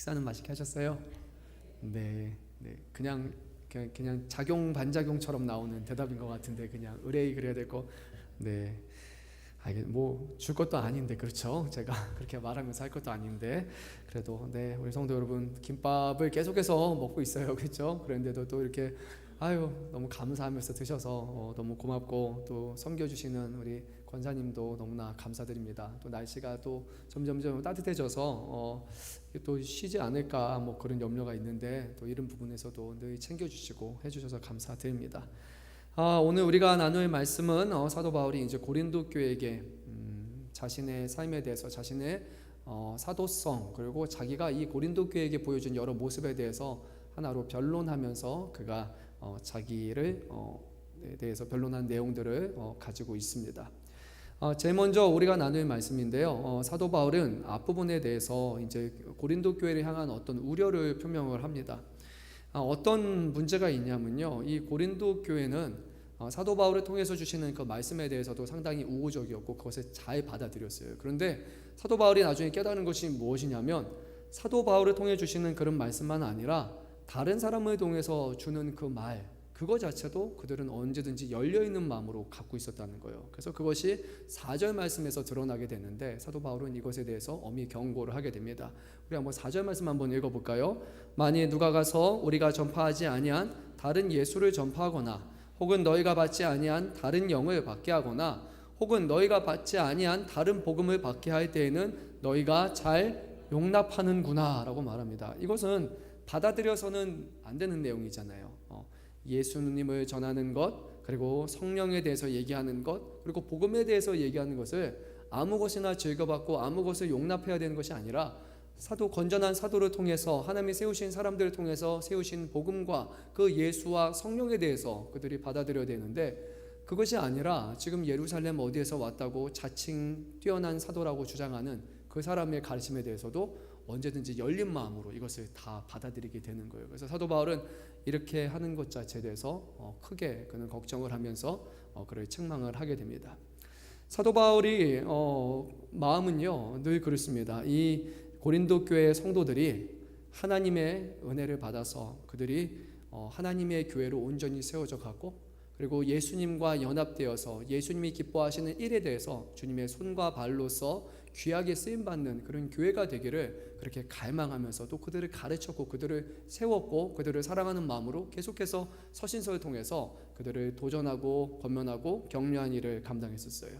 식사는 맛있게 하셨어요? 네, 네. 그냥 작용 반작용처럼 나오는 대답인 것 같은데 그냥 의뢰이 그래야 될 거. 네. 이게 뭐 줄 것도 아닌데 그렇죠? 제가 그렇게 말하면서 할 것도 아닌데 그래도 네 우리 성도 여러분 김밥을 계속해서 먹고 있어요, 그렇죠? 그런데도 또 이렇게 너무 감사하면서 드셔서 너무 고맙고 또 섬겨주시는 우리 권사님도 너무나 감사드립니다. 또 날씨가 또 점점점 따뜻해져서 또 쉬지 않을까 뭐 그런 염려가 있는데 또 이런 부분에서도 늘 챙겨주시고 해주셔서 감사드립니다. 오늘 우리가 나눌 말씀은 사도 바울이 이제 고린도 교회에게 자신의 삶에 대해서 자신의 사도성 그리고 자기가 이 고린도 교회에게 보여준 여러 모습에 대해서 하나로 변론하면서 그가 자기를 대해서 변론한 내용들을 가지고 있습니다. 제일 먼저 우리가 나눌 말씀인데요. 사도 바울은 앞부분에 대해서 이제 고린도 교회를 향한 어떤 우려를 표명을 합니다. 어떤 문제가 있냐면요, 이 고린도 교회는 사도 바울을 통해서 주시는 그 말씀에 대해서도 상당히 우호적이었고 그것을 잘 받아들였어요. 그런데 사도 바울이 나중에 깨달은 것이 무엇이냐면 사도 바울을 통해 주시는 그런 말씀만 아니라 다른 사람을 통해서 주는 그 말, 그거 자체도 그들은 언제든지 열려있는 마음으로 갖고 있었다는 거예요. 그래서 그것이 4절 말씀에서 드러나게 되는데 사도 바울은 이것에 대해서 엄히 경고를 하게 됩니다. 우리 한번 4절 말씀 한번 읽어볼까요? 만일 누가 가서 우리가 전파하지 아니한 다른 예수를 전파하거나 혹은 너희가 받지 아니한 다른 영을 받게 하거나 혹은 너희가 받지 아니한 다른 복음을 받게 할 때에는 너희가 잘 용납하는구나 라고 말합니다. 이것은 받아들여서는 안 되는 내용이잖아요. 예수님을 전하는 것, 그리고 성령에 대해서 얘기하는 것, 그리고 복음에 대해서 얘기하는 것을 아무 것이나 즐겨받고 아무 것을 용납해야 되는 것이 아니라 건전한 사도를 통해서 하나님이 세우신 사람들을 통해서 세우신 복음과 그 예수와 성령에 대해서 그들이 받아들여야 되는데 그것이 아니라 지금 예루살렘 어디에서 왔다고 자칭 뛰어난 사도라고 주장하는 그 사람의 가르침에 대해서도 언제든지 열린 마음으로 이것을 다 받아들이게 되는 거예요. 그래서 사도 바울은 이렇게 하는 것 자체에 대해서 크게 그는 걱정을 하면서 그를 책망을 하게 됩니다. 사도 바울이 마음은요 늘 그렇습니다. 이 고린도 교회 성도들이 하나님의 은혜를 받아서 그들이 하나님의 교회로 온전히 세워져 갔고 그리고 예수님과 연합되어서 예수님이 기뻐하시는 일에 대해서 주님의 손과 발로서 귀하게 쓰임받는 그런 교회가 되기를 그렇게 갈망하면서 또 그들을 가르쳤고 그들을 세웠고 그들을 사랑하는 마음으로 계속해서 서신서를 통해서 그들을 도전하고 권면하고 격려한 일을 감당했었어요.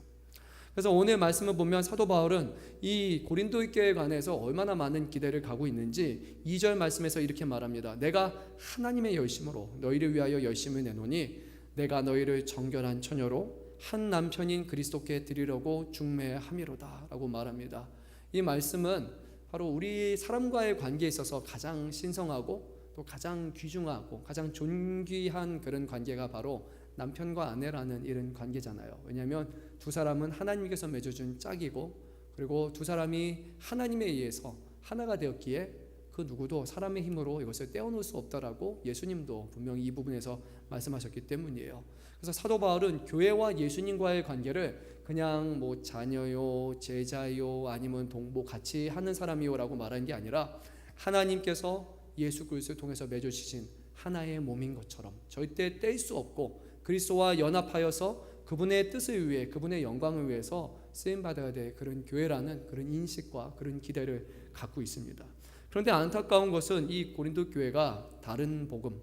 그래서 오늘 말씀을 보면 사도 바울은 이 고린도 교회에 관해서 얼마나 많은 기대를 가고 있는지 2절 말씀에서 이렇게 말합니다. 내가 하나님의 열심으로 너희를 위하여 열심을 내노니 내가 너희를 정결한 처녀로 한 남편인 그리스도께 드리려고 중매함이로다 라고 말합니다. 이 말씀은 바로 우리 사람과의 관계에 있어서 가장 신성하고 또 가장 귀중하고 가장 존귀한 그런 관계가 바로 남편과 아내라는 이런 관계잖아요. 왜냐하면 두 사람은 하나님께서 맺어준 짝이고 그리고 두 사람이 하나님에 의해서 하나가 되었기에 그 누구도 사람의 힘으로 이것을 떼어놓을 수 없다라고 예수님도 분명히 이 부분에서 말씀하셨기 때문이에요. 그래서 사도 바울은 교회와 예수님과의 관계를 그냥 뭐 자녀요, 제자요, 아니면 동보 같이 하는 사람이요라고 말하는 게 아니라 하나님께서 예수 그리스도를 통해서 맺어주신 하나의 몸인 것처럼 절대 뗄 수 없고 그리스도와 연합하여서 그분의 뜻을 위해 그분의 영광을 위해서 쓰임받아야 될 그런 교회라는 그런 인식과 그런 기대를 갖고 있습니다. 그런데 안타까운 것은 이 고린도 교회가 다른 복음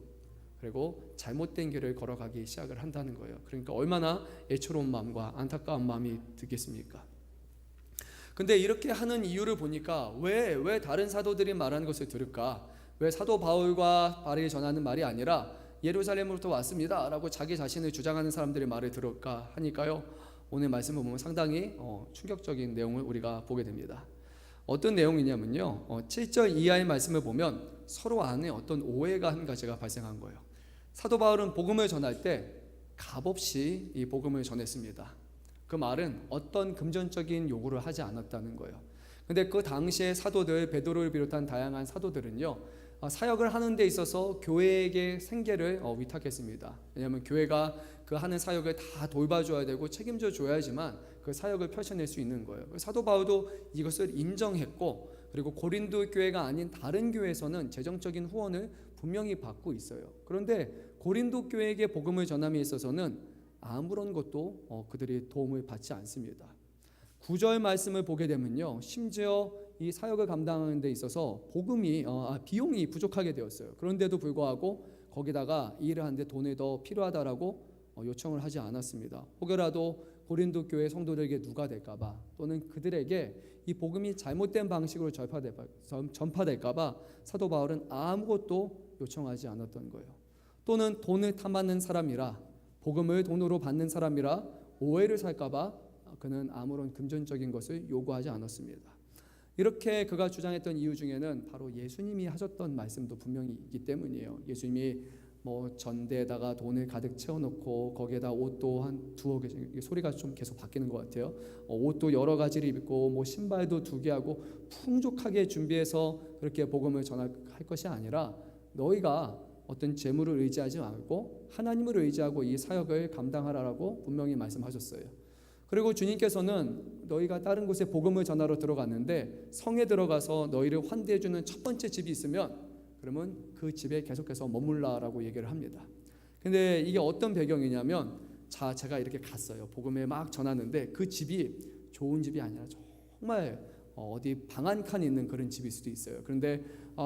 그리고 잘못된 길을 걸어가기 시작을 한다는 거예요. 그러니까 얼마나 애처로운 마음과 안타까운 마음이 들겠습니까? 근데 이렇게 하는 이유를 보니까 왜 다른 사도들이 말하는 것을 들을까? 왜 사도 바울과 바울이 전하는 말이 아니라 예루살렘으로부터 왔습니다 라고 자기 자신을 주장하는 사람들의 말을 들을까 하니까요, 오늘 말씀을 보면 상당히 충격적인 내용을 우리가 보게 됩니다. 어떤 내용이냐면요, 7절 이하의 말씀을 보면 서로 안에 어떤 오해가 한 가지가 발생한 거예요. 사도 바울은 복음을 전할 때 값없이 이 복음을 전했습니다. 그 말은 어떤 금전적인 요구를 하지 않았다는 거예요. 근데 그 당시에 사도들, 베드로를 비롯한 다양한 사도들은요, 사역을 하는 데 있어서 교회에게 생계를 위탁했습니다. 왜냐하면 교회가 그 하는 사역을 다 돌봐줘야 되고 책임져 줘야지만 그 사역을 펼쳐낼 수 있는 거예요. 사도 바울도 이것을 인정했고 그리고 고린도 교회가 아닌 다른 교회에서는 재정적인 후원을 분명히 받고 있어요. 그런데 고린도 교회에게 복음을 전함에 있어서는 아무런 것도 그들이 도움을 받지 않습니다. 9절 말씀을 보게 되면요, 심지어 이 사역을 감당하는 데 있어서 비용이 부족하게 되었어요. 그런데도 불구하고 거기다가 이 일을 하는데 돈이 더 필요하다라고 요청을 하지 않았습니다. 혹여라도 고린도 교회 성도들에게 누가 될까봐, 또는 그들에게 이 복음이 잘못된 방식으로 전파될까봐 사도 바울은 아무것도 요청하지 않았던 거예요. 또는 돈을 탐하는 사람이라, 복음을 돈으로 받는 사람이라 오해를 살까봐 그는 아무런 금전적인 것을 요구하지 않았습니다. 이렇게 그가 주장했던 이유 중에는 바로 예수님이 하셨던 말씀도 분명히 있기 때문이에요. 예수님이 전대에다가 돈을 가득 채워놓고 거기에다 옷도 한 2억 개, 소리가 좀 계속 바뀌는 것 같아요. 옷도 여러 가지를 입고 신발도 2개 하고 풍족하게 준비해서 그렇게 복음을 전할 것이 아니라, 너희가 어떤 재물을 의지하지 말고 하나님을 의지하고 이 사역을 감당하라라고 분명히 말씀하셨어요. 그리고 주님께서는 너희가 다른 곳에 복음을 전하러 들어갔는데 성에 들어가서 너희를 환대해주는 첫 번째 집이 있으면 그러면 그 집에 계속해서 머물라라고 얘기를 합니다. 근데 이게 어떤 배경이냐면, 제가 이렇게 갔어요. 복음을 막 전하는데 그 집이 좋은 집이 아니라 정말 어디 방 한 칸 있는 그런 집일 수도 있어요. 그런데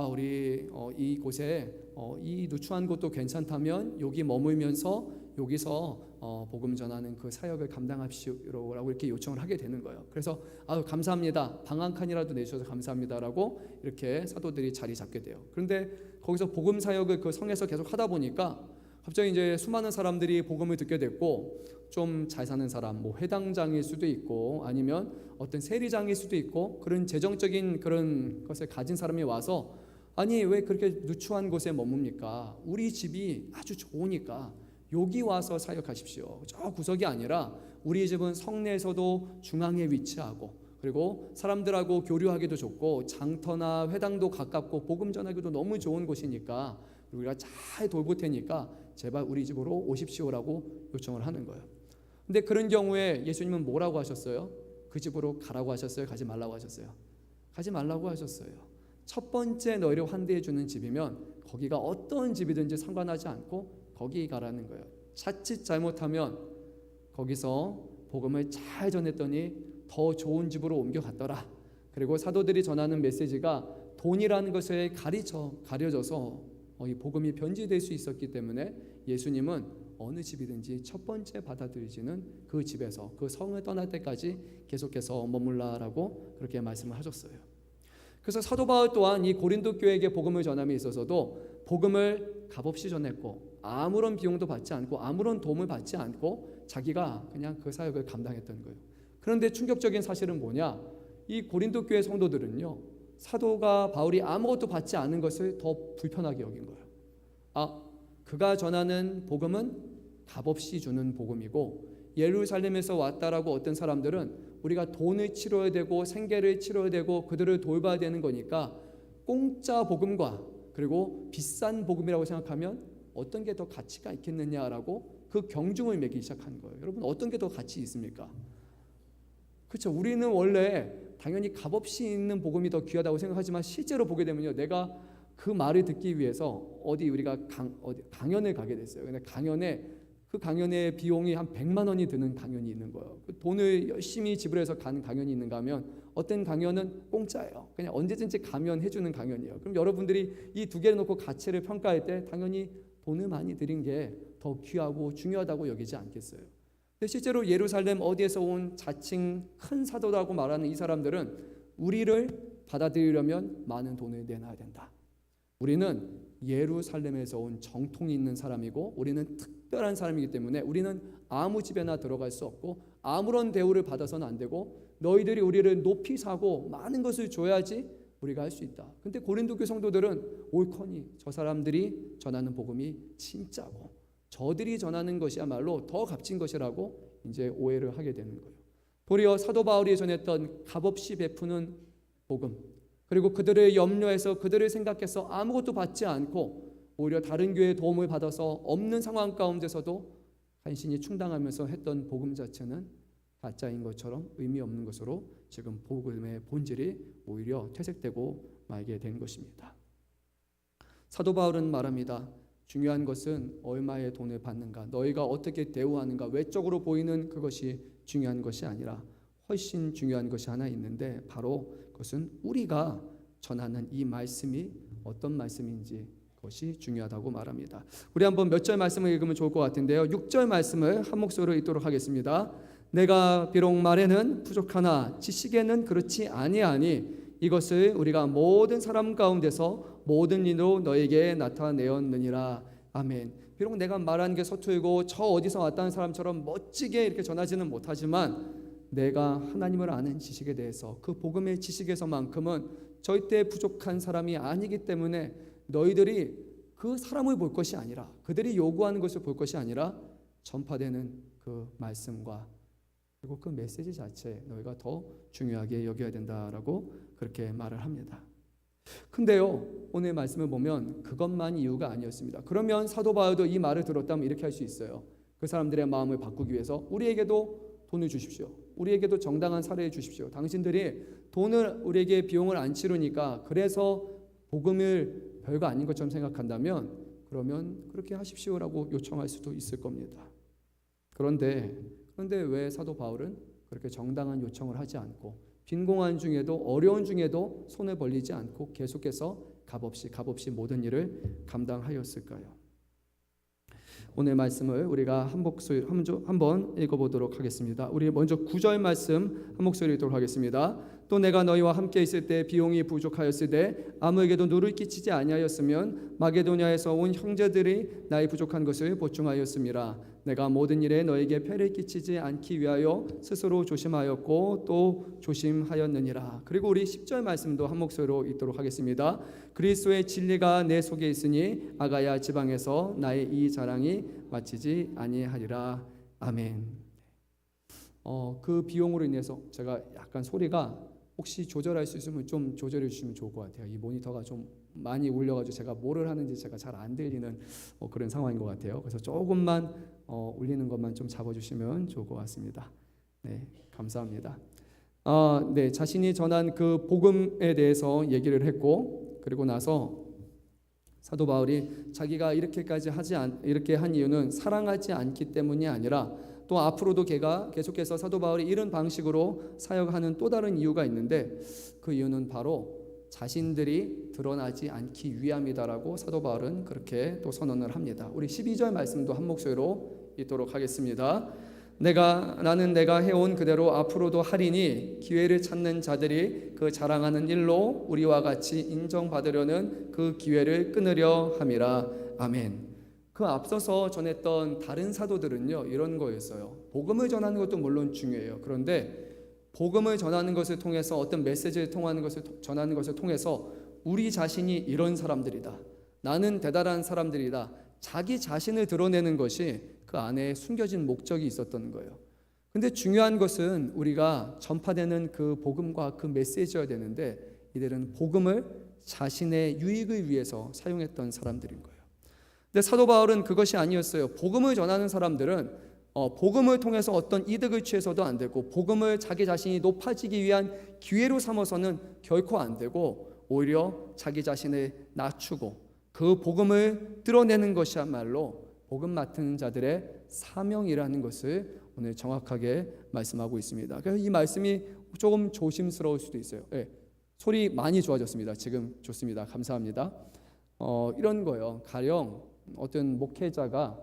우리 이곳에 이 누추한 곳도 괜찮다면 여기 머물면서 여기서 복음 전하는 그 사역을 감당하시오라고 이렇게 요청을 하게 되는 거예요. 그래서 감사합니다, 방 한 칸이라도 내주셔서 감사합니다라고 이렇게 사도들이 자리 잡게 돼요. 그런데 거기서 복음 사역을 그 성에서 계속 하다 보니까 갑자기 이제 수많은 사람들이 복음을 듣게 됐고, 좀 잘 사는 사람, 회당장일 수도 있고 아니면 어떤 세리장일 수도 있고, 그런 재정적인 그런 것을 가진 사람이 와서, 아니 왜 그렇게 누추한 곳에 머뭅니까? 우리 집이 아주 좋으니까 여기 와서 사역하십시오. 저 구석이 아니라 우리 집은 성내에서도 중앙에 위치하고, 그리고 사람들하고 교류하기도 좋고 장터나 회당도 가깝고 복음 전하기도 너무 좋은 곳이니까 우리가 잘 돌볼 테니까 제발 우리 집으로 오십시오라고 요청을 하는 거예요. 근데 그런 경우에 예수님은 뭐라고 하셨어요? 그 집으로 가라고 하셨어요? 가지 말라고 하셨어요? 가지 말라고 하셨어요. 첫 번째 너희를 환대해 주는 집이면 거기가 어떤 집이든지 상관하지 않고 거기 가라는 거예요. 자칫 잘못하면 거기서 복음을 잘 전했더니 더 좋은 집으로 옮겨갔더라. 그리고 사도들이 전하는 메시지가 돈이라는 것에 가려져서 이 복음이 변질될 수 있었기 때문에 예수님은 어느 집이든지 첫 번째 받아들이지는 그 집에서, 그 성을 떠날 때까지 계속해서 머물라라고 그렇게 말씀을 하셨어요. 그래서 사도 바울 또한 이 고린도 교회에게 복음을 전함에 있어서도 복음을 값없이 전했고 아무런 비용도 받지 않고 아무런 도움을 받지 않고 자기가 그냥 그 사역을 감당했던 거예요. 그런데 충격적인 사실은 뭐냐? 이 고린도 교회 성도들은요, 사도가 바울이 아무것도 받지 않은 것을 더 불편하게 여긴 거예요. 그가 전하는 복음은 값없이 주는 복음이고, 예루살렘에서 왔다라고 어떤 사람들은 우리가 돈을 치러야 되고 생계를 치러야 되고 그들을 돌봐야 되는 거니까 공짜 복음과 그리고 비싼 복음이라고 생각하면 어떤 게 더 가치가 있겠느냐라고 그 경중을 매기 시작한 거예요. 여러분, 어떤 게 더 가치 있습니까? 그렇죠. 우리는 원래 당연히 값없이 있는 복음이 더 귀하다고 생각하지만 실제로 보게 되면요, 내가 그 말을 듣기 위해서 우리가 강연을 가게 됐어요. 근데 그 강연의 비용이 한 100만 원이 드는 강연이 있는 거예요. 그 돈을 열심히 지불해서 가는 강연이 있는가 하면 어떤 강연은 공짜예요. 그냥 언제든지 가면 해주는 강연이에요. 그럼 여러분들이 이 두 개를 놓고 가치를 평가할 때 당연히 돈을 많이 들인 게 더 귀하고 중요하다고 여기지 않겠어요? 근데 실제로 예루살렘 어디에서 온 자칭 큰 사도라고 말하는 이 사람들은 우리를 받아들이려면 많은 돈을 내놔야 된다. 우리는 예루살렘에서 온 정통이 있는 사람이고 우리는 특별한 사람이기 때문에 우리는 아무 집에나 들어갈 수 없고 아무런 대우를 받아서는 안 되고 너희들이 우리를 높이 사고 많은 것을 줘야지 우리가 할 수 있다. 근데 고린도 교회 성도들은 옳거니 저 사람들이 전하는 복음이 진짜고 저들이 전하는 것이야말로 더 값진 것이라고 이제 오해를 하게 되는 거예요. 도리어 사도 바울이 전했던 값없이 베푸는 복음, 그리고 그들을 염려해서 그들을 생각해서 아무것도 받지 않고 오히려 다른 교회의 도움을 받아서 없는 상황 가운데서도 간신히 충당하면서 했던 복음 자체는 가짜인 것처럼 의미 없는 것으로 지금 복음의 본질이 오히려 퇴색되고 말게 된 것입니다. 사도 바울은 말합니다. 중요한 것은 얼마의 돈을 받는가, 너희가 어떻게 대우하는가, 외적으로 보이는 그것이 중요한 것이 아니라 훨씬 중요한 것이 하나 있는데, 바로 그것은 우리가 전하는 이 말씀이 어떤 말씀인지, 그것이 중요하다고 말합니다. 우리 한번 몇 절 말씀을 읽으면 좋을 것 같은데요. 6절 말씀을 한 목소리로 읽도록 하겠습니다. 내가 비록 말에는 부족하나 지식에는 그렇지 아니하니 이것을 우리가 모든 사람 가운데서 모든 일로 너에게 나타내었느니라. 아멘. 비록 내가 말하는 게 서툴고 저 어디서 왔다는 사람처럼 멋지게 이렇게 전하지는 못하지만, 내가 하나님을 아는 지식에 대해서, 그 복음의 지식에서만큼은 절대 부족한 사람이 아니기 때문에 너희들이 그 사람을 볼 것이 아니라, 그들이 요구하는 것을 볼 것이 아니라 전파되는 그 말씀과 그리고 그 메시지 자체 너희가 더 중요하게 여겨야 된다라고 그렇게 말을 합니다. 근데요, 오늘 말씀을 보면 그것만 이유가 아니었습니다. 그러면 사도 바울도 이 말을 들었다면 이렇게 할 수 있어요. 그 사람들의 마음을 바꾸기 위해서 우리에게도 돈을 주십시오. 우리에게도 정당한 사례해 주십시오. 당신들이 돈을, 우리에게 비용을 안 치르니까 그래서 복음을 별거 아닌 것처럼 생각한다면 그러면 그렇게 하십시오라고 요청할 수도 있을 겁니다. 그런데 왜 사도 바울은 그렇게 정당한 요청을 하지 않고 빈공한 중에도, 어려운 중에도 손을 벌리지 않고 계속해서 값없이 모든 일을 감당하였을까요? 오늘 말씀을 우리가 한번 읽어보도록 하겠습니다. 우리 먼저 9절 말씀 한 목소리 읽도록 하겠습니다. 또 내가 너희와 함께 있을 때 비용이 부족하였으되 아무에게도 누를 끼치지 아니하였으면 마게도냐에서 온 형제들이 나의 부족한 것을 보충하였음이라. 내가 모든 일에 너에게 폐를 끼치지 않기 위하여 스스로 조심하였고 또 조심하였느니라. 그리고 우리 10절 말씀도 한 목소리로 읽도록 하겠습니다. 그리스도의 진리가 내 속에 있으니 아가야 지방에서 나의 이 자랑이 마치지 아니하리라. 아멘. 그 비용으로 인해서 제가 약간 소리가 혹시 조절할 수 있으면 좀 조절해 주시면 좋을 것 같아요. 이 모니터가 좀 많이 울려가지고 제가 뭐를 하는지 제가 잘 안 들리는 그런 상황인 것 같아요. 그래서 조금만 울리는 것만 좀 잡아주시면 좋을 것 같습니다. 네, 감사합니다. 네, 자신이 전한 그 복음에 대해서 얘기를 했고, 그리고 나서 사도 바울이 자기가 이렇게 한 이유는 사랑하지 않기 때문이 아니라, 또 앞으로도 걔가 계속해서 사도 바울이 이런 방식으로 사역하는 또 다른 이유가 있는데, 그 이유는 바로 자신들이 드러나지 않기 위함이다라고 사도 바울은 그렇게 또 선언을 합니다. 우리 12절 말씀도 한 목소리로 읽도록 하겠습니다. 나는 내가 해온 그대로 앞으로도 하리니 기회를 찾는 자들이 그 자랑하는 일로 우리와 같이 인정받으려는 그 기회를 끊으려 함이라. 아멘. 그 앞서서 전했던 다른 사도들은요, 이런 거였어요. 복음을 전하는 것도 물론 중요해요. 그런데 복음을 전하는 것을 통해서, 어떤 메시지를 전하는 것을 통해서 우리 자신이 이런 사람들이다, 나는 대단한 사람들이다, 자기 자신을 드러내는 것이 그 안에 숨겨진 목적이 있었던 거예요. 근데 중요한 것은 우리가 전파되는 그 복음과 그 메시지여야 되는데, 이들은 복음을 자신의 유익을 위해서 사용했던 사람들인 거예요. 근데 사도 바울은 그것이 아니었어요. 복음을 전하는 사람들은 복음을 통해서 어떤 이득을 취해서도 안 되고, 복음을 자기 자신이 높아지기 위한 기회로 삼아서는 결코 안 되고, 오히려 자기 자신을 낮추고 그 복음을 드러내는 것이야말로 복음 맡은 자들의 사명이라는 것을 오늘 정확하게 말씀하고 있습니다. 그래서 이 말씀이 조금 조심스러울 수도 있어요. 네, 소리 많이 좋아졌습니다. 지금 좋습니다. 감사합니다. 이런 거예요. 가령 어떤 목회자가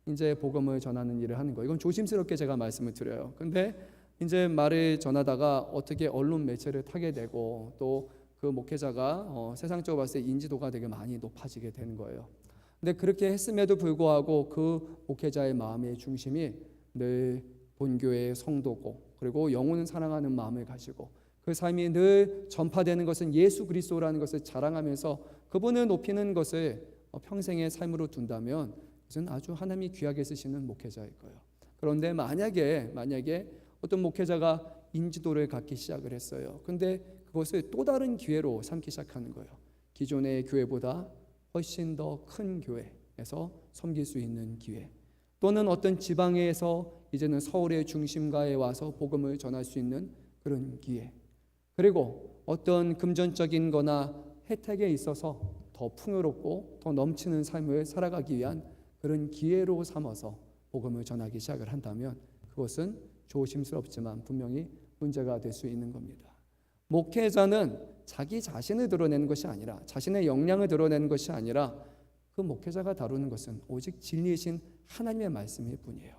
이제 복음을 전하는 일을 하는 거예요. 이건 조심스럽게 제가 말씀을 드려요. 근데 이제 말을 전하다가 어떻게 언론 매체를 타게 되고, 또 그 목회자가 세상적으로 봤을 때 인지도가 되게 많이 높아지게 되는 거예요. 근데 그렇게 했음에도 불구하고 그 목회자의 마음의 중심이 늘 본교회의 성도고, 그리고 영혼을 사랑하는 마음을 가지고, 그 삶이 늘 전파되는 것은 예수 그리스도라는 것을 자랑하면서 그분을 높이는 것을 평생의 삶으로 둔다면 그것은 아주 하나님이 귀하게 쓰시는 목회자일 거예요. 그런데 만약에 어떤 목회자가 인지도를 갖기 시작을 했어요. 근데 그것을 또 다른 기회로 삼기 시작하는 거예요. 기존의 교회보다 훨씬 더 큰 교회에서 섬길 수 있는 기회, 또는 어떤 지방에서 이제는 서울의 중심가에 와서 복음을 전할 수 있는 그런 기회, 그리고 어떤 금전적인 거나 혜택에 있어서 더 풍요롭고 더 넘치는 삶을 살아가기 위한 그런 기회로 삼아서 복음을 전하기 시작을 한다면 그것은 조심스럽지만 분명히 문제가 될 수 있는 겁니다. 목회자는 자기 자신을 드러내는 것이 아니라, 자신의 역량을 드러내는 것이 아니라, 그 목회자가 다루는 것은 오직 진리이신 하나님의 말씀일 뿐이에요.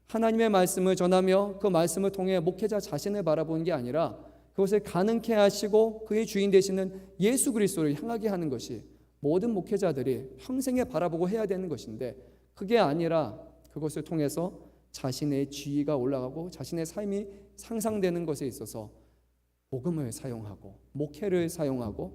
하나님의 말씀을 전하며 그 말씀을 통해 목회자 자신을 바라보는 게 아니라 그것을 가능케 하시고 그의 주인 되시는 예수 그리스도를 향하게 하는 것이 모든 목회자들이 평생에 바라보고 해야 되는 것인데, 그게 아니라 그것을 통해서 자신의 지위가 올라가고 자신의 삶이 상상되는 것에 있어서 복음을 사용하고 목회를 사용하고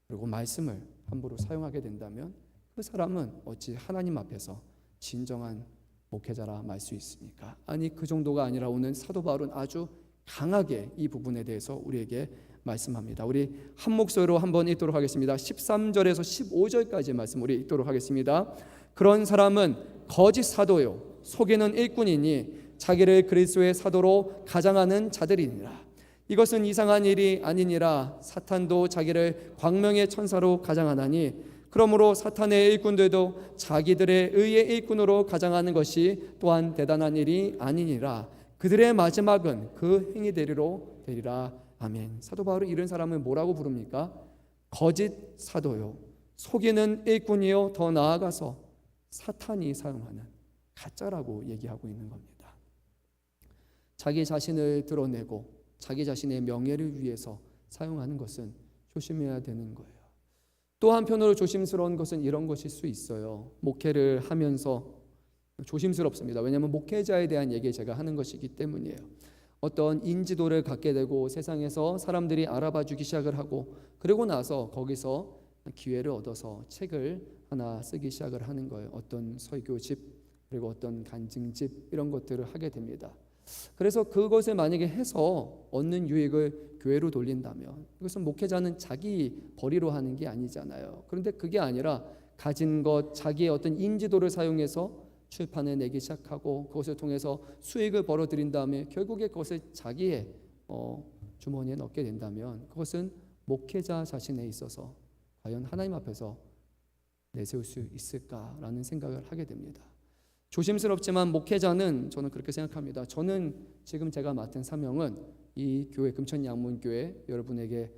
그리고 말씀을 함부로 사용하게 된다면 그 사람은 어찌 하나님 앞에서 진정한 목회자라 말 수 있습니까? 아니, 그 정도가 아니라 오늘 사도 바울은 아주 강하게 이 부분에 대해서 우리에게 말씀합니다. 우리 한 목소리로 한번 읽도록 하겠습니다. 13절에서 15절까지 말씀 우리 읽도록 하겠습니다. 그런 사람은 거짓 사도요 속이는 일꾼이니 자기를 그리스도의 사도로 가장하는 자들이니라. 이것은 이상한 일이 아니니라. 사탄도 자기를 광명의 천사로 가장하나니 그러므로 사탄의 일꾼들도 자기들의 의의 일꾼으로 가장하는 것이 또한 대단한 일이 아니니라. 그들의 마지막은 그 행위대로 되리라. 아멘. 사도 바울은 이런 사람을 뭐라고 부릅니까? 거짓 사도요, 속이는 일꾼이요, 더 나아가서 사탄이 사용하는 가짜라고 얘기하고 있는 겁니다. 자기 자신을 드러내고 자기 자신의 명예를 위해서 사용하는 것은 조심해야 되는 거예요. 또 한편으로 조심스러운 것은 이런 것일 수 있어요. 목회를 하면서 조심스럽습니다. 왜냐하면 목회자에 대한 얘기 제가 하는 것이기 때문이에요. 어떤 인지도를 갖게 되고 세상에서 사람들이 알아봐 주기 시작을 하고 그리고 나서 거기서 기회를 얻어서 책을 하나 쓰기 시작을 하는 거예요. 어떤 설교집 그리고 어떤 간증집 이런 것들을 하게 됩니다. 그래서 그것을 만약에 해서 얻는 유익을 교회로 돌린다면 이것은 목회자는 자기 벌이로 하는 게 아니잖아요. 그런데 그게 아니라 가진 것, 자기의 어떤 인지도를 사용해서 출판을 내기 시작하고 그것을 통해서 수익을 벌어들인 다음에 결국에 그것을 자기의 주머니에 넣게 된다면 그것은 목회자 자신에 있어서 과연 하나님 앞에서 내세울 수 있을까라는 생각을 하게 됩니다. 조심스럽지만 목회자는 저는 그렇게 생각합니다. 저는 지금 제가 맡은 사명은 이 교회 금천양문교회 여러분에게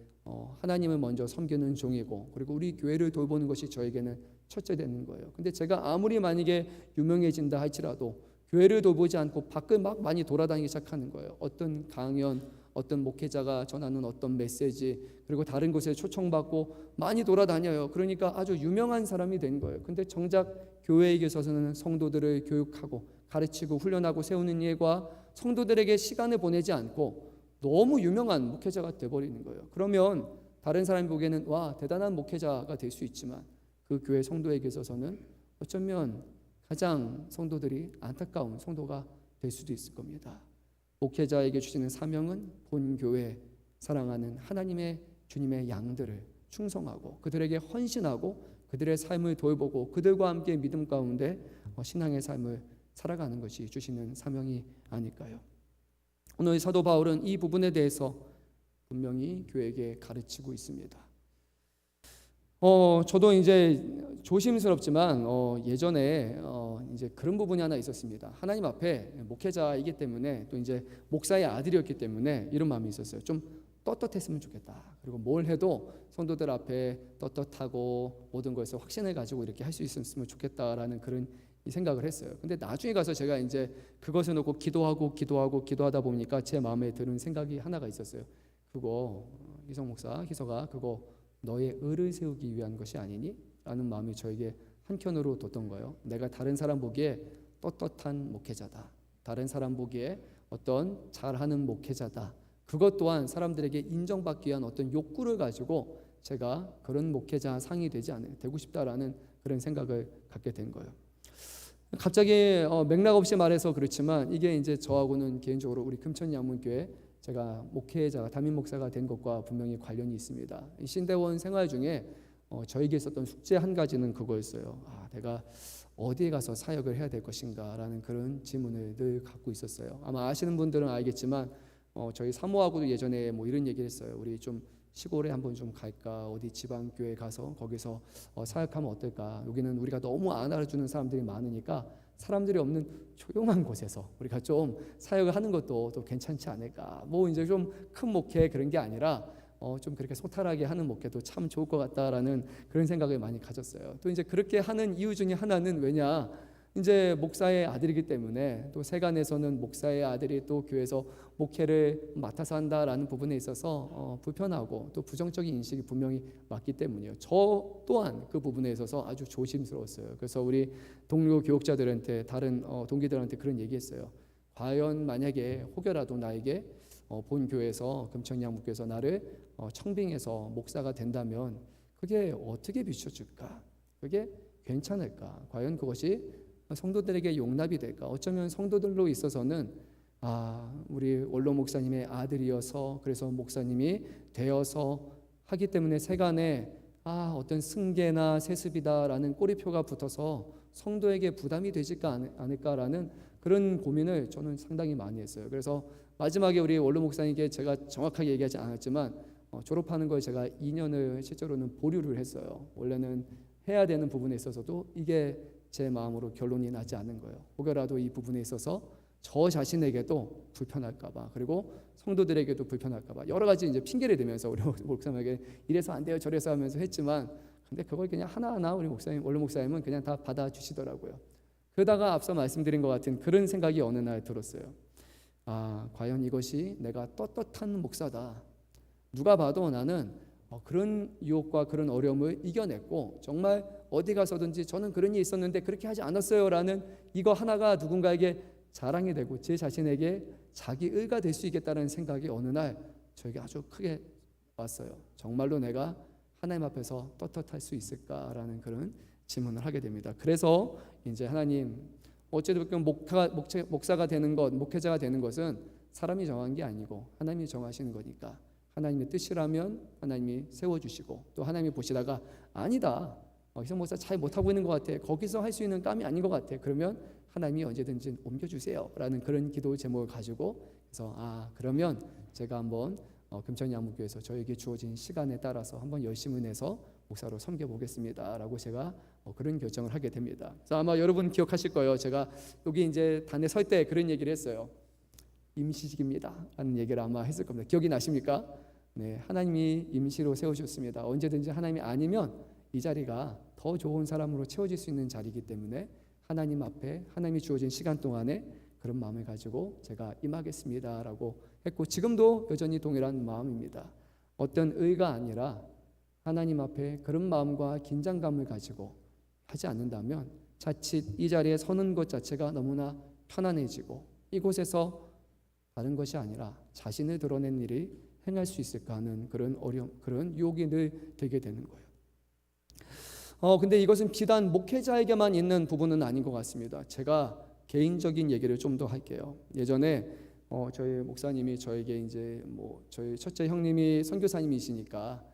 하나님을 먼저 섬기는 종이고 그리고 우리 교회를 돌보는 것이 저에게는 첫째 되는 거예요. 근데 제가 아무리 만약에 유명해진다 할지라도 교회를 돌보지 않고 밖을 막 많이 돌아다니기 시작하는 거예요. 어떤 강연, 어떤 목회자가 전하는 어떤 메시지 그리고 다른 곳에 초청받고 많이 돌아다녀요. 그러니까 아주 유명한 사람이 된 거예요. 근데 정작 교회에 있어서는 성도들을 교육하고 가르치고 훈련하고 세우는 일과 성도들에게 시간을 보내지 않고 너무 유명한 목회자가 돼버리는 거예요. 그러면 다른 사람이 보기에는 와, 대단한 목회자가 될 수 있지만 그 교회 성도에게 있어서는 어쩌면 가장 성도들이 안타까운 성도가 될 수도 있을 겁니다. 목회자에게 주시는 사명은 본 교회 사랑하는 하나님의 주님의 양들을 충성하고 그들에게 헌신하고 그들의 삶을 돌보고 그들과 함께 믿음 가운데 신앙의 삶을 살아가는 것이 주시는 사명이 아닐까요? 오늘 사도 바울은 이 부분에 대해서 분명히 교회에게 가르치고 있습니다. 저도 이제 조심스럽지만 예전에 이제 그런 부분이 하나 있었습니다. 하나님 앞에 목회자이기 때문에 또 이제 목사의 아들이었기 때문에 이런 마음이 있었어요. 좀 떳떳했으면 좋겠다. 그리고 뭘 해도 성도들 앞에 떳떳하고 모든 것을 확신을 가지고 이렇게 할 수 있었으면 좋겠다라는 그런 생각을 했어요. 근데 나중에 가서 제가 이제 그것을 놓고 기도하다 보니까 제 마음에 드는 생각이 하나가 있었어요. 그거 희석 목사, 희석아, 그거 너의 의를 세우기 위한 것이 아니니? 라는 마음이 저에게 한켠으로 뒀던 거예요. 내가 다른 사람 보기에 떳떳한 목회자다. 다른 사람 보기에 어떤 잘하는 목회자다. 그것 또한 사람들에게 인정받기 위한 어떤 욕구를 가지고 제가 그런 목회자 상이 되고 싶다라는 그런 생각을 갖게 된 거예요. 갑자기 맥락 없이 말해서 그렇지만 이게 이제 저하고는 개인적으로 우리 금천양문교회 제가 목회자가 담임 목사가 된 것과 분명히 관련이 있습니다. 이 신대원 생활 중에 저에게 있었던 숙제 한 가지는 그거였어요. 내가 어디에 가서 사역을 해야 될 것인가라는 그런 질문을 늘 갖고 있었어요. 아마 아시는 분들은 알겠지만 저희 사모하고도 예전에 뭐 이런 얘기를 했어요. 우리 좀 시골에 한번 좀 갈까? 어디 지방 교회 가서 거기서 사역하면 어떨까? 여기는 우리가 너무 안 알아주는 사람들이 많으니까 사람들이 없는 조용한 곳에서 우리가 좀 사역을 하는 것도 또 괜찮지 않을까? 뭐 이제 좀 큰 목회 그런 게 아니라 좀 그렇게 소탈하게 하는 목회도 참 좋을 것 같다라는 그런 생각을 많이 가졌어요. 또 이제 그렇게 하는 이유 중에 하나는 왜냐? 이제 목사의 아들이기 때문에 또 세간에서는 목사의 아들이 또 교회에서 목회를 맡아서 한다라는 부분에 있어서 불편하고 또 부정적인 인식이 분명히 맞기 때문이에요. 저 또한 그 부분에 있어서 아주 조심스러웠어요. 그래서 우리 동료 교육자들한테 다른 동기들한테 그런 얘기했어요. 과연 만약에 혹여라도 나에게 본 교회에서 금천양목교에서 나를 청빙해서 목사가 된다면 그게 어떻게 비춰줄까? 그게 괜찮을까? 과연 그것이 성도들에게 용납이 될까? 어쩌면 성도들로 있어서는 우리 원로 목사님의 아들이어서 그래서 목사님이 되어서 하기 때문에 세간에 어떤 승계나 세습이다라는 꼬리표가 붙어서 성도에게 부담이 되지 않을까라는 그런 고민을 저는 상당히 많이 했어요. 그래서 마지막에 우리 원로 목사님께 제가 정확하게 얘기하지 않았지만 졸업하는 걸 제가 2년을 실제로는 보류를 했어요. 원래는 해야 되는 부분에 있어서도 이게 제 마음으로 결론이 나지 않은 거예요. 혹여라도 이 부분에 있어서 저 자신에게도 불편할까봐, 그리고 성도들에게도 불편할까봐 여러 가지 이제 핑계를 대면서 우리 목사님에게 이래서 안 돼요, 저래서 하면서 했지만, 근데 그걸 그냥 하나하나 우리 목사님, 원로 목사님은 그냥 다 받아주시더라고요. 그러다가 앞서 말씀드린 것 같은 그런 생각이 어느 날 들었어요. 과연 이것이 내가 떳떳한 목사다. 누가 봐도 나는 그런 유혹과 그런 어려움을 이겨냈고 정말 어디 가서든지 저는 그런 일이 있었는데 그렇게 하지 않았어요 라는 이거 하나가 누군가에게 자랑이 되고 제 자신에게 자기 의가 될 수 있겠다는 생각이 어느 날 저에게 아주 크게 왔어요. 정말로 내가 하나님 앞에서 떳떳할 수 있을까라는 그런 질문을 하게 됩니다. 그래서 이제 하나님, 어쨌든 목사가 되는 것, 목회자가 되는 것은 사람이 정한 게 아니고 하나님이 정하시는 거니까 하나님의 뜻이라면 하나님이 세워주시고, 또 하나님이 보시다가 아니다, 이성 목사 잘 못하고 있는 것 같아, 거기서 할 수 있는 깜이 아닌 것 같아, 그러면 하나님이 언제든지 옮겨주세요 라는 그런 기도 제목을 가지고, 그래서 그러면 제가 한번 금천양목교에서 저에게 주어진 시간에 따라서 한번 열심히 내서 목사로 섬겨보겠습니다 라고 제가 그런 결정을 하게 됩니다. 그래서 아마 여러분 기억하실 거예요. 제가 여기 이제 단에 설 때 그런 얘기를 했어요. 임시직입니다 하는 얘기를 아마 했을 겁니다. 기억이 나십니까? 네, 하나님이 임시로 세우셨습니다. 언제든지 하나님이 아니면 이 자리가 더 좋은 사람으로 채워질 수 있는 자리이기 때문에 하나님 앞에 하나님이 주어진 시간 동안에 그런 마음을 가지고 제가 임하겠습니다 라고 했고, 지금도 여전히 동일한 마음입니다. 어떤 의가 아니라 하나님 앞에 그런 마음과 긴장감을 가지고 하지 않는다면 자칫 이 자리에 서는 것 자체가 너무나 편안해지고 이곳에서 다른 것이 아니라 자신을 드러낸 일이 행할 수 있을까 하는 그런 어려움, 그런 유혹이 늘 되게 되는 거예요. 근데 이것은 비단 목회자에게만 있는 부분은 아닌 것 같습니다. 제가 개인적인 얘기를 좀 더 할게요. 예전에 저희 목사님이 저에게 이제 저희 첫째 형님이 선교사님이시니까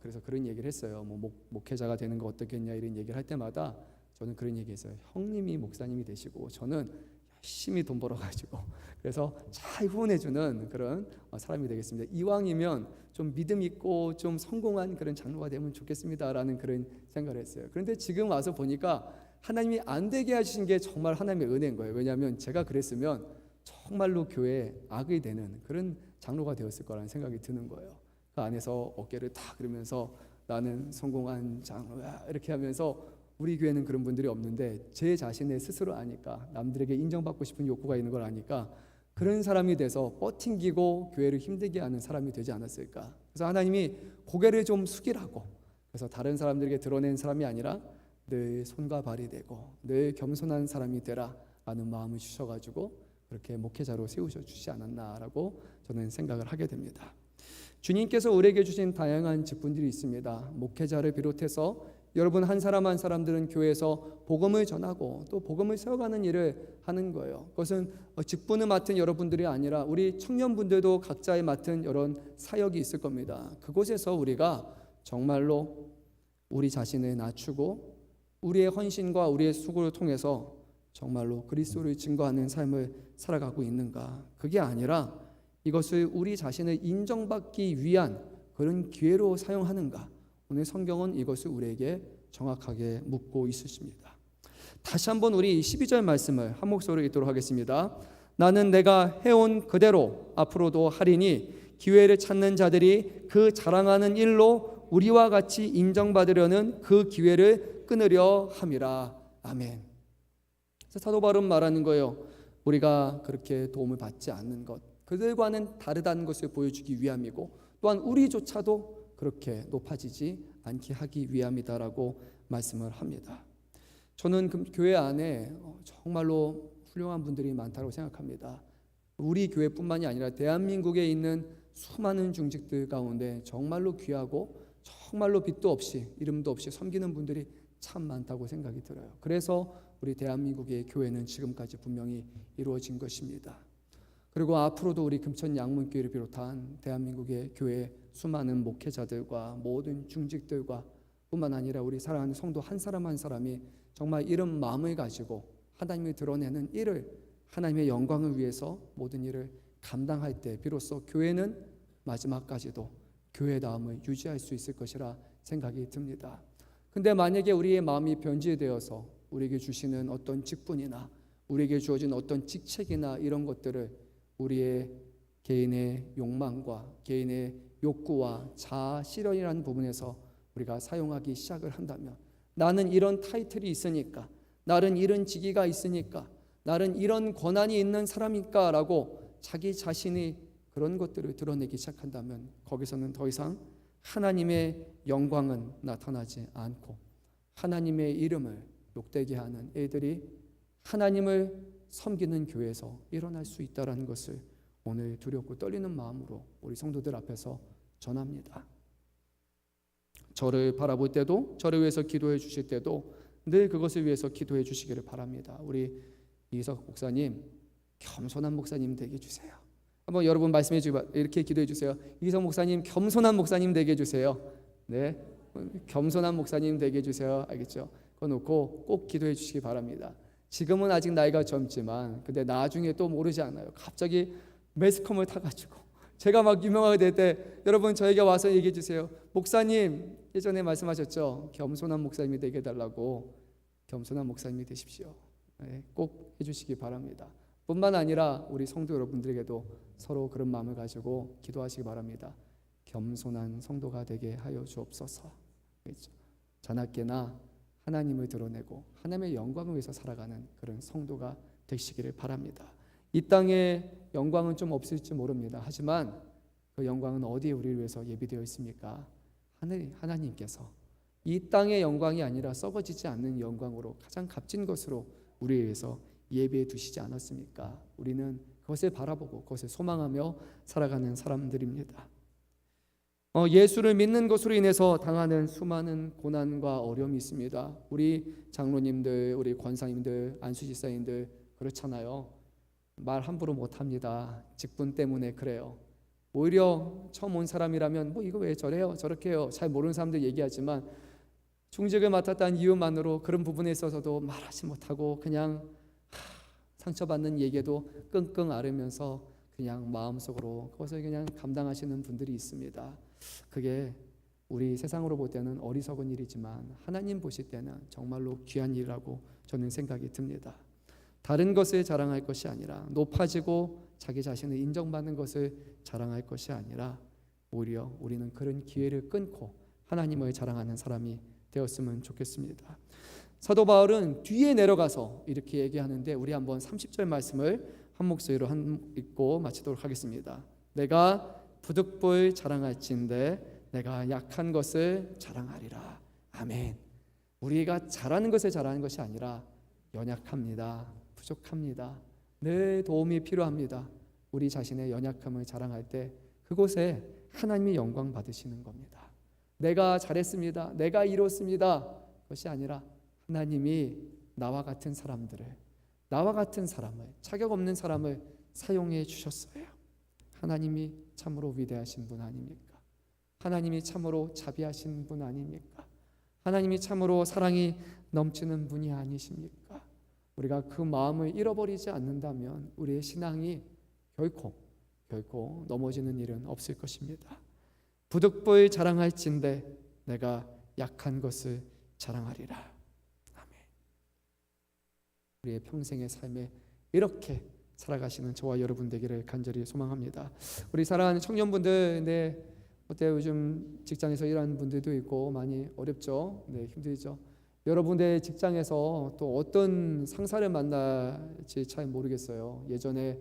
그래서 그런 얘기를 했어요. 목회자가 되는 거 어떻겠냐 이런 얘기를 할 때마다 저는 그런 얘기했어요. 형님이 목사님이 되시고 저는 열심히 돈 벌어가지고 그래서 잘 후원해주는 그런 사람이 되겠습니다. 이왕이면 좀 믿음 있고 좀 성공한 그런 장로가 되면 좋겠습니다라는 그런 생각을 했어요. 그런데 지금 와서 보니까 하나님이 안 되게 하신 게 정말 하나님의 은혜인 거예요. 왜냐하면 제가 그랬으면 정말로 교회에 악이 되는 그런 장로가 되었을 거라는 생각이 드는 거예요. 그 안에서 어깨를 탁 그러면서 나는 성공한 장로야 이렇게 하면서, 우리 교회는 그런 분들이 없는데 제 자신의 스스로 아니까, 남들에게 인정받고 싶은 욕구가 있는 걸 아니까 그런 사람이 돼서 버팅기고 교회를 힘들게 하는 사람이 되지 않았을까. 그래서 하나님이 고개를 좀 숙이라고, 그래서 다른 사람들에게 드러낸 사람이 아니라 늘 손과 발이 되고 늘 겸손한 사람이 되라 라는 마음을 주셔가지고 그렇게 목회자로 세우셔주지 않았나라고 저는 생각을 하게 됩니다. 주님께서 우리에게 주신 다양한 직분들이 있습니다. 목회자를 비롯해서 여러분 한 사람 한 사람들은 교회에서 복음을 전하고 또 복음을 세워가는 일을 하는 거예요. 그것은 직분을 맡은 여러분들이 아니라 우리 청년분들도 각자의 맡은 이런 사역이 있을 겁니다. 그곳에서 우리가 정말로 우리 자신을 낮추고 우리의 헌신과 우리의 수고를 통해서 정말로 그리스도를 증거하는 삶을 살아가고 있는가? 그게 아니라 이것을 우리 자신을 인정받기 위한 그런 기회로 사용하는가? 오늘 성경은 이것을 우리에게 정확하게 묻고 있으십니다. 다시 한번 우리 12절 말씀을 한 목소리로 읽도록 하겠습니다. 나는 내가 해온 그대로 앞으로도 하리니 기회를 찾는 자들이 그 자랑하는 일로 우리와 같이 인정받으려는 그 기회를 끊으려 함이라. 아멘. 사도 바울은 말하는 거예요. 우리가 그렇게 도움을 받지 않는 것, 그들과는 다르다는 것을 보여주기 위함이고, 또한 우리조차도 그렇게 높아지지 않게 하기 위함이다라고 말씀을 합니다. 저는 교회 안에 정말로 훌륭한 분들이 많다고 생각합니다. 우리 교회뿐만이 아니라 대한민국에 있는 수많은 중직들 가운데 정말로 귀하고 정말로 빛도 없이 이름도 없이 섬기는 분들이 참 많다고 생각이 들어요. 그래서 우리 대한민국의 교회는 지금까지 분명히 이루어진 것입니다. 그리고 앞으로도 우리 금천 양문교회를 비롯한 대한민국의 교회 수많은 목회자들과 모든 중직들과 뿐만 아니라 우리 사랑하는 성도 한 사람 한 사람이 정말 이런 마음을 가지고 하나님을 드러내는 일을, 하나님의 영광을 위해서 모든 일을 감당할 때 비로소 교회는 마지막까지도 교회다움을 유지할 수 있을 것이라 생각이 듭니다. 근데 만약에 우리의 마음이 변질되어서 우리에게 주시는 어떤 직분이나 우리에게 주어진 어떤 직책이나 이런 것들을 우리의 개인의 욕망과 개인의 욕구와 자아 실현이라는 부분에서 우리가 사용하기 시작을 한다면, 나는 이런 타이틀이 있으니까, 나는 이런 직위가 있으니까, 나는 이런 권한이 있는 사람이니까 라고 자기 자신이 그런 것들을 드러내기 시작한다면 거기서는 더 이상 하나님의 영광은 나타나지 않고 하나님의 이름을 욕되게 하는 일들이 하나님을 섬기는 교회에서 일어날 수 있다는 것을 오늘 두렵고 떨리는 마음으로 우리 성도들 앞에서 전합니다. 저를 바라볼 때도, 저를 위해서 기도해 주실 때도 늘 그것을 위해서 기도해 주시기를 바랍니다. 우리 이석 목사님, 겸손한 목사님 되게 해주세요. 한번 여러분 말씀해 주고 이렇게 기도해 주세요. 이석 목사님, 겸손한 목사님 되게 해주세요. 네, 겸손한 목사님 되게 해주세요. 알겠죠? 그거 놓고 꼭 기도해 주시기 바랍니다. 지금은 아직 나이가 젊지만 근데 나중에 또 모르지 않아요. 갑자기 매스컴을 타가지고 제가 막 유명하게 될 때 여러분 저에게 와서 얘기해 주세요. 목사님, 예전에 말씀하셨죠? 겸손한 목사님이 되게 해달라고. 겸손한 목사님이 되십시오. 네, 꼭 해주시기 바랍니다. 뿐만 아니라 우리 성도 여러분들에게도 서로 그런 마음을 가지고 기도하시기 바랍니다. 겸손한 성도가 되게 하여 주옵소서. 그렇죠? 자나깨나 하나님을 드러내고 하나님의 영광을 위해서 살아가는 그런 성도가 되시기를 바랍니다. 이 땅의 영광은 좀 없을지 모릅니다. 하지만 그 영광은 어디에 우리를 위해서 예비되어 있습니까? 하나님께서 이 땅의 영광이 아니라 썩어지지 않는 영광으로 가장 값진 것으로 우리를 위해서 예비해 두시지 않았습니까? 우리는 그것을 바라보고 그것을 소망하며 살아가는 사람들입니다. 예수를 믿는 것으로 인해서 당하는 수많은 고난과 어려움이 있습니다. 우리 장로님들, 우리 권사님들, 안수지사님들 그렇잖아요. 말 함부로 못합니다. 직분 때문에 그래요. 오히려 처음 온 사람이라면 뭐 이거 왜 저래요? 저렇게 해요? 잘 모르는 사람들 얘기하지만 중직을 맡았다는 이유만으로 그런 부분에 있어서도 말하지 못하고 그냥 상처받는 얘기에도 끙끙 앓으면서 그냥 마음속으로 그것을 그냥 감당하시는 분들이 있습니다. 그게 우리 세상으로 볼 때는 어리석은 일이지만 하나님 보실 때는 정말로 귀한 일이라고 저는 생각이 듭니다. 다른 것을 자랑할 것이 아니라 높아지고 자기 자신을 인정받는 것을 자랑할 것이 아니라 오히려 우리는 그런 기회를 끊고 하나님을 자랑하는 사람이 되었으면 좋겠습니다. 사도 바울은 뒤에 내려가서 이렇게 얘기하는데 우리 한번 30절 말씀을 한 목소리로 읽고 마치도록 하겠습니다. 내가 부득불 자랑할진대 내가 약한 것을 자랑하리라. 아멘. 우리가 잘하는 것을 자랑하는 것이 아니라 연약합니다. 부족합니다. 늘 도움이 필요합니다. 우리 자신의 연약함을 자랑할 때 그곳에 하나님이 영광 받으시는 겁니다. 내가 잘했습니다. 내가 이뤘습니다. 그것이 아니라 하나님이 나와 같은 사람들을, 나와 같은 사람을, 자격 없는 사람을 사용해 주셨어요. 하나님이 참으로 위대하신 분 아닙니까? 하나님이 참으로 자비하신 분 아닙니까? 하나님이 참으로 사랑이 넘치는 분이 아니십니까? 우리가 그 마음을 잃어버리지 않는다면 우리의 신앙이 결코 넘어지는 일은 없을 것입니다. 부득불 자랑할진대 내가 약한 것을 자랑하리라. 아멘. 우리의 평생의 삶에 이렇게 살아가시는 저와 여러분 되기를 간절히 소망합니다. 우리 사랑하는 청년분들, 네, 어때요? 요즘 직장에서 일하는 분들도 있고 많이 어렵죠? 네, 힘들죠? 여러분의 직장에서 또 어떤 상사를 만날지 잘 모르겠어요. 예전에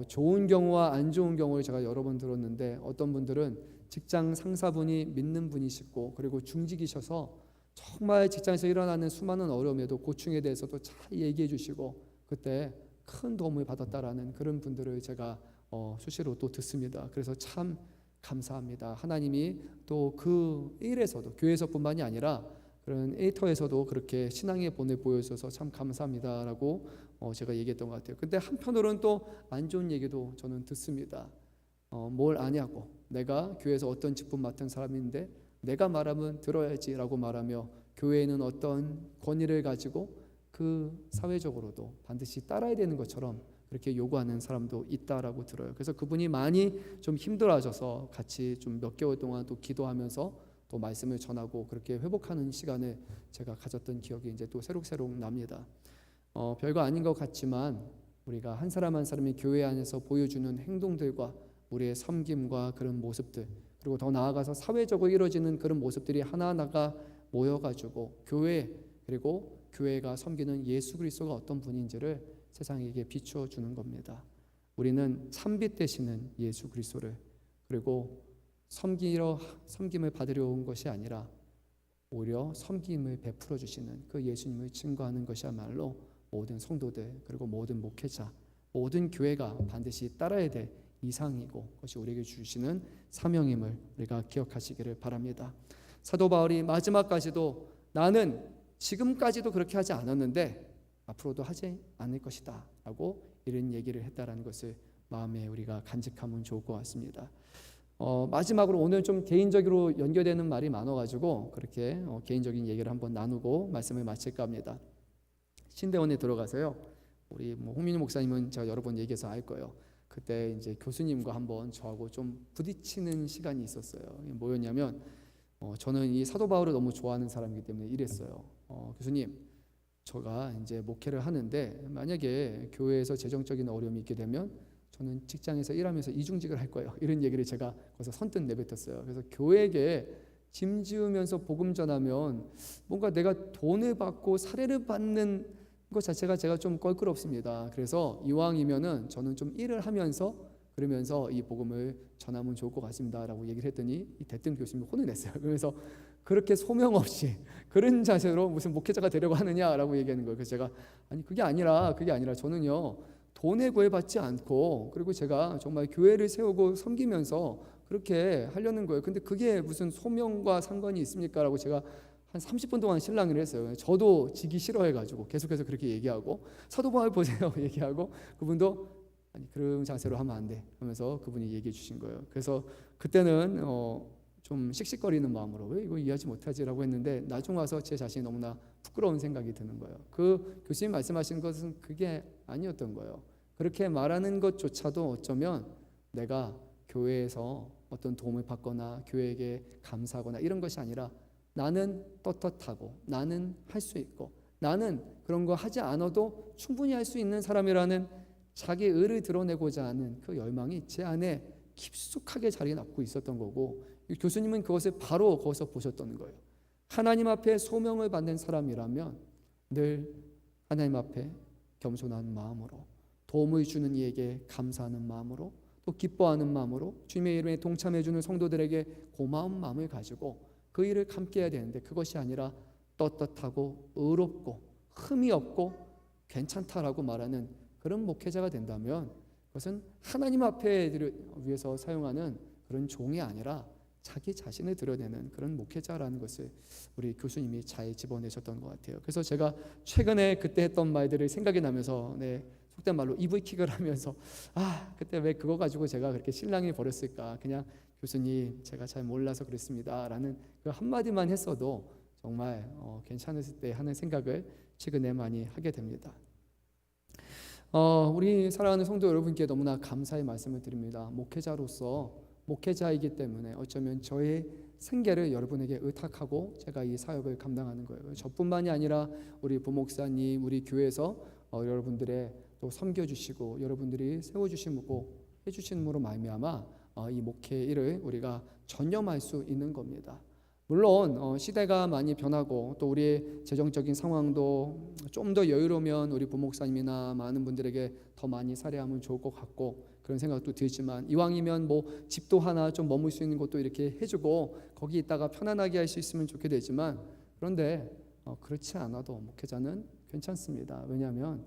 좋은 경우와 안 좋은 경우를 제가 여러 번 들었는데, 어떤 분들은 직장 상사분이 믿는 분이시고 그리고 중직이셔서 정말 직장에서 일어나는 수많은 어려움에도 고충에 대해서도 잘 얘기해 주시고 그때 큰 도움을 받았다라는 그런 분들을 제가 수시로 또 듣습니다. 그래서 참 감사합니다. 하나님이 또 그 일에서도, 교회에서뿐만이 아니라 그런 일터에서도 그렇게 신앙의 본을 보여주셔서 참 감사합니다라고 제가 얘기했던 것 같아요. 근데 한편으로는 또 안 좋은 얘기도 저는 듣습니다. 뭘 아냐고, 내가 교회에서 어떤 직분 맡은 사람인데 내가 말하면 들어야지라고 말하며 교회에는 어떤 권위를 가지고 그 사회적으로도 반드시 따라야 되는 것처럼 그렇게 요구하는 사람도 있다라고 들어요. 그래서 그분이 많이 좀 힘들어하셔서 같이 좀 몇 개월 동안 또 기도하면서 또 말씀을 전하고 그렇게 회복하는 시간을 제가 가졌던 기억이 이제 또 새록새록 납니다. 별거 아닌 것 같지만 우리가 한 사람 한 사람이 교회 안에서 보여주는 행동들과 우리의 섬김과 그런 모습들, 그리고 더 나아가서 사회적으로 이루어지는 그런 모습들이 하나하나가 모여가지고 교회, 그리고 교회가 섬기는 예수 그리스도가 어떤 분인지를 세상에게 비추어 주는 겁니다. 우리는 참빛 되시는 예수 그리스도를, 그리고 섬김을 받으려 온 것이 아니라 오히려 섬김을 베풀어 주시는 그 예수님을 증거하는 것이야말로 모든 성도들, 그리고 모든 목회자, 모든 교회가 반드시 따라야 될 이상이고 그것이 우리에게 주시는 사명임을 우리가 기억하시기를 바랍니다. 사도 바울이 마지막까지도 나는 지금까지도 그렇게 하지 않았는데 앞으로도 하지 않을 것이다 라고 이런 얘기를 했다라는 것을 마음에 우리가 간직하면 좋을 것 같습니다. 마지막으로 오늘 좀 개인적으로 연결되는 말이 많아가지고 그렇게 개인적인 얘기를 한번 나누고 말씀을 마칠까 합니다. 신대원에 들어가서요, 우리 홍민희 목사님은 제가 여러 번 얘기해서 알 거예요. 그때 이제 교수님과 한번 저하고 좀 부딪히는 시간이 있었어요. 뭐였냐면 저는 이 사도 바울을 너무 좋아하는 사람이기 때문에 이랬어요. 교수님, 제가 이제 목회를 하는데 만약에 교회에서 재정적인 어려움이 있게 되면 저는 직장에서 일하면서 이중직을 할 거예요. 이런 얘기를 제가 거기서 선뜻 내뱉었어요. 그래서 교회에게 짐 지우면서 복음 전하면 뭔가 내가 돈을 받고 사례를 받는 것 자체가 제가 좀 껄끄럽습니다. 그래서 이왕이면은 저는 좀 일을 하면서 그러면서 이 복음을 전하면 좋을 것 같습니다라고 얘기를 했더니 이 대뜸 교수님이 혼을 냈어요. 그래서 그렇게 소명 없이 그런 자세로 무슨 목회자가 되려고 하느냐라고 얘기하는 거예요. 그래서 제가 아니 그게 아니라 저는요 돈에 구애받지 않고 그리고 제가 정말 교회를 세우고 섬기면서 그렇게 하려는 거예요. 근데 그게 무슨 소명과 상관이 있습니까? 라고 제가 한 30분 동안 실랑이를 했어요. 저도 지기 싫어해가지고 계속해서 그렇게 얘기하고 사도 바울 보세요 얘기하고 그분도 아니 그런 자세로 하면 안 돼 하면서 그분이 얘기해 주신 거예요. 그래서 그때는 좀 씩씩거리는 마음으로 왜 이거 이해하지 못하지라고 했는데 나중 와서 제 자신이 너무나 부끄러운 생각이 드는 거예요. 그 교수님 말씀하신 것은 그게 아니었던 거예요. 그렇게 말하는 것조차도 어쩌면 내가 교회에서 어떤 도움을 받거나 교회에게 감사하거나 이런 것이 아니라 나는 떳떳하고 나는 할 수 있고 나는 그런 거 하지 않아도 충분히 할 수 있는 사람이라는 자기 의를 드러내고자 하는 그 열망이 제 안에 깊숙하게 자리 잡고 있었던 거고 교수님은 그것을 바로 거기서 보셨던 거예요. 하나님 앞에 소명을 받는 사람이라면 늘 하나님 앞에 겸손한 마음으로 도움을 주는 이에게 감사하는 마음으로 또 기뻐하는 마음으로 주님의 이름에 동참해 주는 성도들에게 고마운 마음을 가지고 그 일을 함께 해야 되는데 그것이 아니라 떳떳하고 의롭고 흠이 없고 괜찮다라고 말하는 그런 목회자가 된다면 그것은 하나님 앞에 위해서 사용하는 그런 종이 아니라 자기 자신을 드러내는 그런 목회자라는 것을 우리 교수님이 잘 집어내셨던 것 같아요. 그래서 제가 최근에 그때 했던 말들을 생각이 나면서 속된 말로 이불킥을 하면서 그때 왜 그거 가지고 제가 그렇게 실랑이 벌였을까, 그냥 교수님 제가 잘 몰라서 그랬습니다 라는 그 한마디만 했어도 정말 괜찮았을 때 하는 생각을 최근에 많이 하게 됩니다. 우리 사랑하는 성도 여러분께 너무나 감사의 말씀을 드립니다. 목회자로서 목회자이기 때문에 어쩌면 저의 생계를 여러분에게 의탁하고 제가 이 사역을 감당하는 거예요. 저뿐만이 아니라 우리 부목사님, 우리 교회에서 여러분들의 또 섬겨주시고 여러분들이 세워주심으로 해주심으로 말미암아 이 목회 일을 우리가 전념할 수 있는 겁니다. 물론 시대가 많이 변하고 또 우리의 재정적인 상황도 좀 더 여유로우면 우리 부목사님이나 많은 분들에게 더 많이 살해하면 좋을 것 같고 그런 생각도 들지만 이왕이면 뭐 집도 하나 좀 머물 수 있는 곳도 이렇게 해주고 거기 있다가 편안하게 할 수 있으면 좋게 되지만 그런데 그렇지 않아도 목회자는 괜찮습니다. 왜냐하면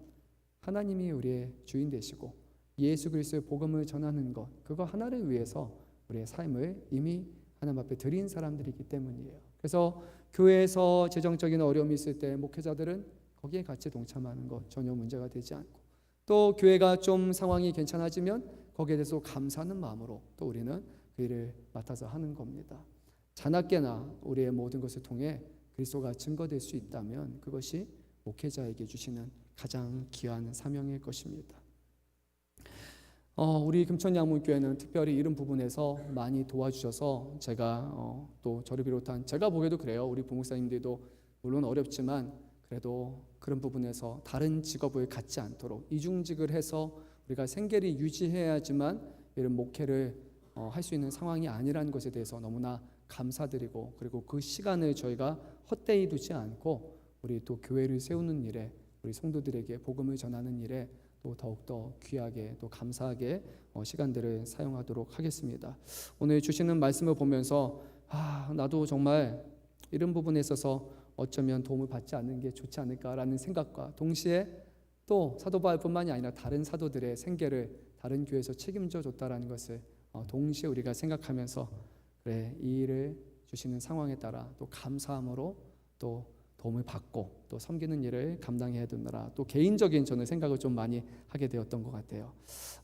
하나님이 우리의 주인 되시고 예수 그리스도의 복음을 전하는 것 그거 하나를 위해서 우리의 삶을 이미 하나님 앞에 드린 사람들이기 때문이에요. 그래서 교회에서 재정적인 어려움이 있을 때 목회자들은 거기에 같이 동참하는 것 전혀 문제가 되지 않고 또 교회가 좀 상황이 괜찮아지면 거기에 대해서 감사하는 마음으로 또 우리는 그 일을 맡아서 하는 겁니다. 자나깨나 우리의 모든 것을 통해 그리스도가 증거될 수 있다면 그것이 목회자에게 주시는 가장 귀한 사명일 것입니다. 우리 금천양문교회는 특별히 이런 부분에서 많이 도와주셔서 제가 또 저를 비롯한 제가 보기에도 그래요. 우리 부목사님들도 물론 어렵지만 그래도 그런 부분에서 다른 직업을 갖지 않도록 이중직을 해서 우리가 생계를 유지해야지만 이런 목회를 할 수 있는 상황이 아니라는 것에 대해서 너무나 감사드리고 그리고 그 시간을 저희가 헛되이 두지 않고 우리 또 교회를 세우는 일에 우리 성도들에게 복음을 전하는 일에 또 더욱더 귀하게 또 감사하게 시간들을 사용하도록 하겠습니다. 오늘 주시는 말씀을 보면서 나도 정말 이런 부분에 있어서 어쩌면 도움을 받지 않는 게 좋지 않을까라는 생각과 동시에 또 사도 바울뿐만이 아니라 다른 사도들의 생계를 다른 교회에서 책임져 줬다라는 것을 동시에 우리가 생각하면서 그래 이 일을 주시는 상황에 따라 또 감사함으로 또 도움을 받고 또 섬기는 일을 감당해야 되느라 또 개인적인 저는 생각을 좀 많이 하게 되었던 것 같아요.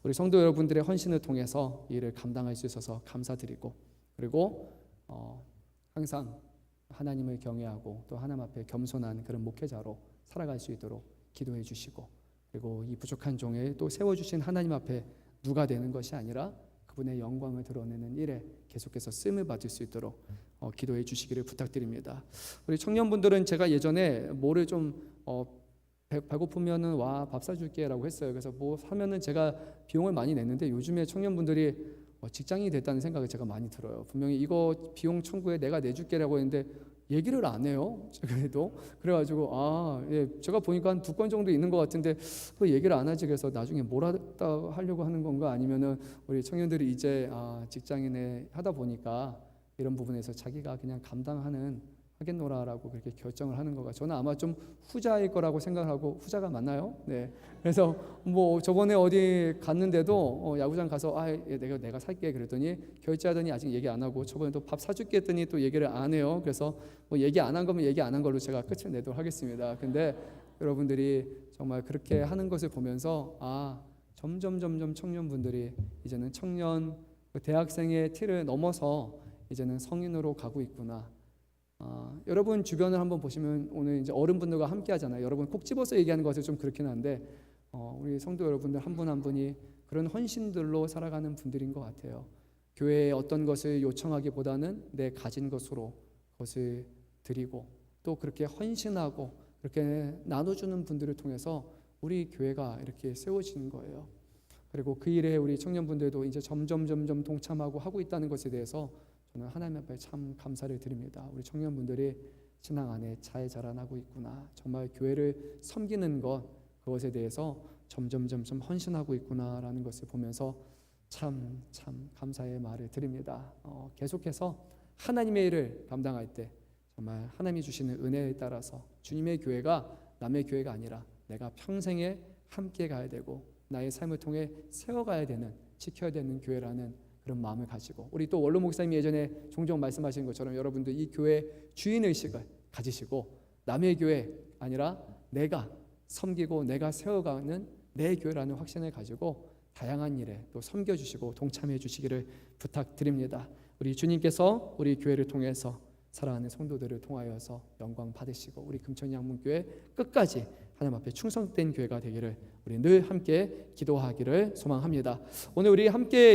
우리 성도 여러분들의 헌신을 통해서 이 일을 감당할 수 있어서 감사드리고 그리고 항상 하나님을 경외하고 또 하나님 앞에 겸손한 그런 목회자로 살아갈 수 있도록 기도해 주시고 그리고 이 부족한 종을 또 세워주신 하나님 앞에 누가 되는 것이 아니라 그분의 영광을 드러내는 일에 계속해서 쓰임을 받을 수 있도록 기도해 주시기를 부탁드립니다. 우리 청년분들은 제가 예전에 뭐를 좀 배고프면은 와 밥 사줄게라고 했어요. 그래서 뭐 사면은 제가 비용을 많이 냈는데 요즘에 청년분들이 직장인이 됐다는 생각이 제가 많이 들어요. 분명히 이거 비용 청구에 내가 내줄게라고 했는데 얘기를 안 해요. 그래도 그래가지고 예, 제가 보니까 한 2건 정도 있는 것 같은데 또 얘기를 안 하지. 그래서 나중에 뭘 하려고 하는 건가 아니면은 우리 청년들이 이제 직장인에 하다 보니까 이런 부분에서 자기가 그냥 감당하는 하겠노라라고 그렇게 결정을 하는 거가 저는 아마 좀 후자일 거라고 생각하고 후자가 맞나요? 네. 그래서 뭐 저번에 어디 갔는데도 야구장 가서 내가 살게 그랬더니 결제하더니 아직 얘기 안 하고 저번에 또 밥 사줄게 했더니 또 얘기를 안 해요. 그래서 뭐 얘기 안 한 거면 얘기 안 한 걸로 제가 끝을 내도록 하겠습니다. 근데 여러분들이 정말 그렇게 하는 것을 보면서 점점 청년분들이 이제는 청년 대학생의 틀을 넘어서 이제는 성인으로 가고 있구나. 여러분 주변을 한번 보시면 오늘 이제 어른분들과 함께 하잖아요. 여러분 콕 집어서 얘기하는 것은 좀 그렇긴 한데 우리 성도 여러분들 한 분 한 분이 그런 헌신들로 살아가는 분들인 것 같아요. 교회에 어떤 것을 요청하기보다는 내 가진 것으로 그것을 드리고 또 그렇게 헌신하고 그렇게 나눠주는 분들을 통해서 우리 교회가 이렇게 세워지는 거예요. 그리고 그 일에 우리 청년분들도 이제 점점 동참하고 하고 있다는 것에 대해서 저는 하나님 앞에 참 감사를 드립니다. 우리 청년분들이 신앙 안에 잘 자라나고 있구나. 정말 교회를 섬기는 것 그것에 대해서 점점 헌신하고 있구나라는 것을 보면서 참 감사의 말을 드립니다. 계속해서 하나님의 일을 감당할 때 정말 하나님이 주시는 은혜에 따라서 주님의 교회가 남의 교회가 아니라 내가 평생에 함께 가야 되고 나의 삶을 통해 세워가야 되는 지켜야 되는 교회라는 그런 마음을 가지고 우리 또 원로 목사님이 예전에 종종 말씀하시는 것처럼 여러분들 이 교회 주인의식을 가지시고 남의 교회 아니라 내가 섬기고 내가 세워가는 내 교회라는 확신을 가지고 다양한 일에 또 섬겨주시고 동참해 주시기를 부탁드립니다. 우리 주님께서 우리 교회를 통해서 사랑하는 성도들을 통하여서 영광 받으시고 우리 금천양문교회 끝까지 하나님 앞에 충성된 교회가 되기를 우리 늘 함께 기도하기를 소망합니다. 오늘 우리 함께